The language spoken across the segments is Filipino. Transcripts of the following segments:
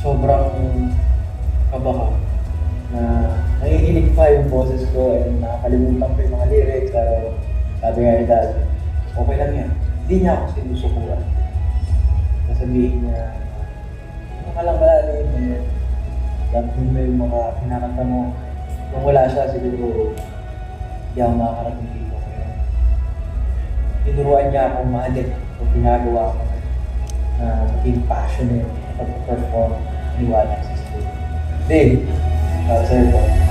sobrang kaba ko na nanginginig pa yung boses ko and nakakalimutan ko yung mga lyrics. Pero sabi nga ni Dad, okay lang yan. Hindi niya ako sinusukuran. Nasabihin niya, ano ka lang pala niya, dapat mo yung mga kinakanta mo. Kung wala siya, siguro hindi ako makakarating dito. Tinuruan niya akong mahalin kung ginagawa ko na maging passionate pag-perform niwala sa school. Dave, para sa'yo po. Para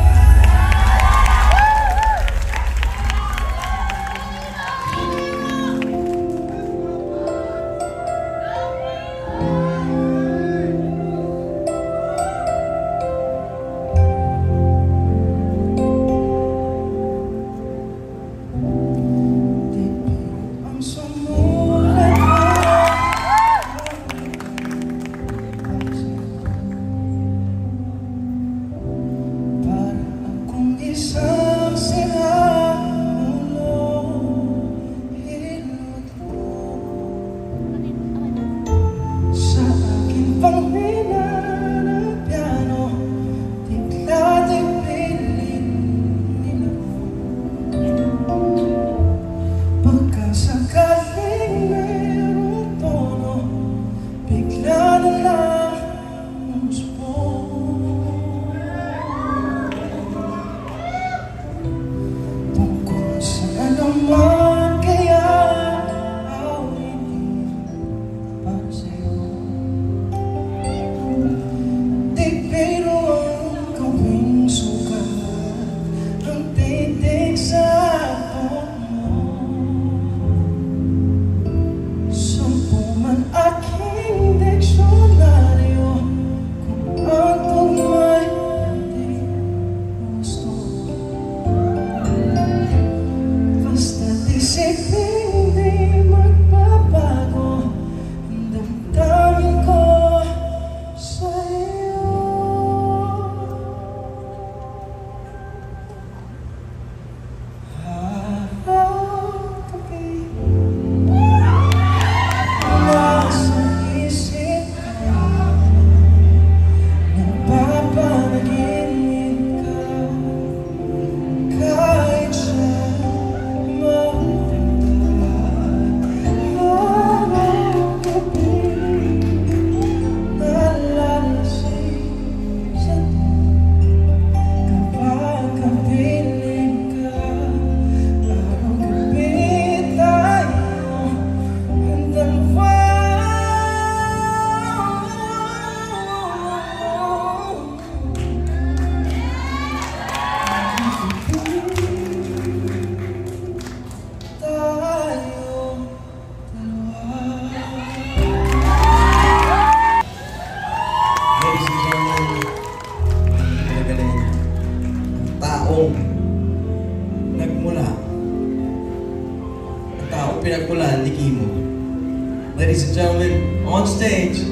Ladies and gentlemen, on stage,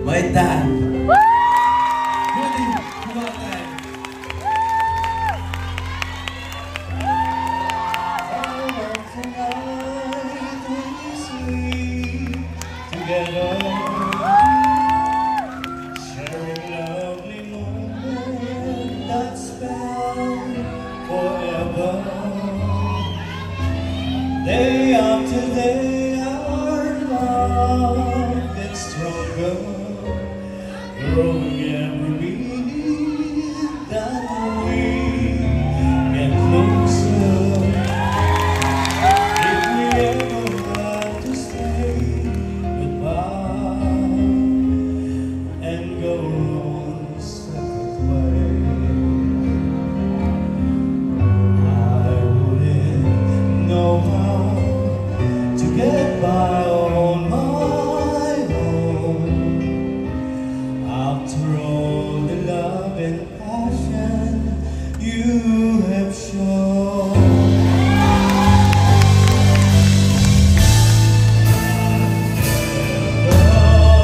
my dad. Rudy, come on, Dad. Tonight we sleep together, sharing lovely moments that spell forever. Day after day, our love gets stronger, growing every minute that we get closer. If we ever have to say goodbye and go on separate ways, I wouldn't know how to get by on my own. After all the love and passion you have shown,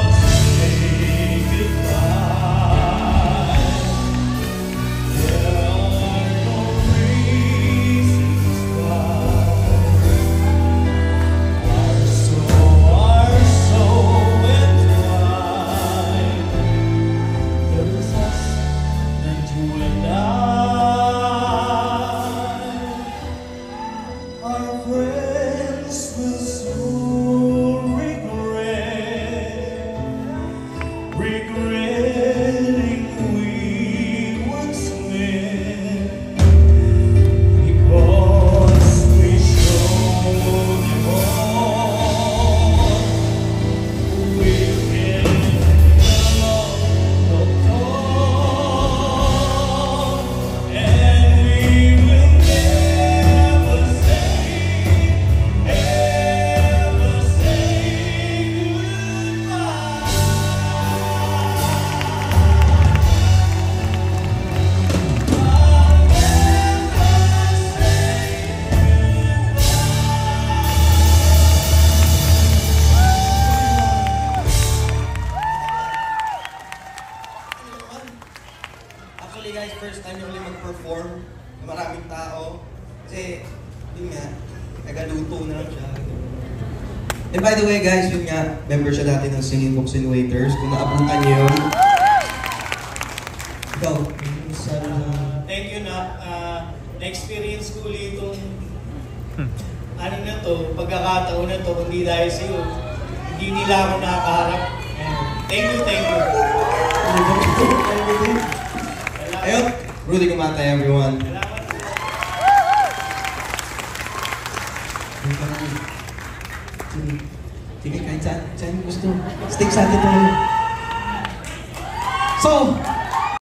let's say goodbye. There are no reasons why. Our soul entwined. There is us and you and I. Our friends will soon regretting we once met, because we showed them all we can no talk, and we will never say Actually guys, first time yung ulit mag-perform na maraming tao. Kasi, yun nga, nagaluto na lang siya. And by the way guys, yun nga, member siya dati ng Singing Books and Waiters. Kung naabutan niyo yun. Ikaw, Thank you na. Na-experience ko ulit itong ano na to, pagkakataon na to, hindi dahil sa'yo. Hindi nila ako nakakaharap. Thank you, thank you. ayun, Rudy Kumata everyone. Salamat. Sige, kahit saan gusto. Stick sa atin tayo. So,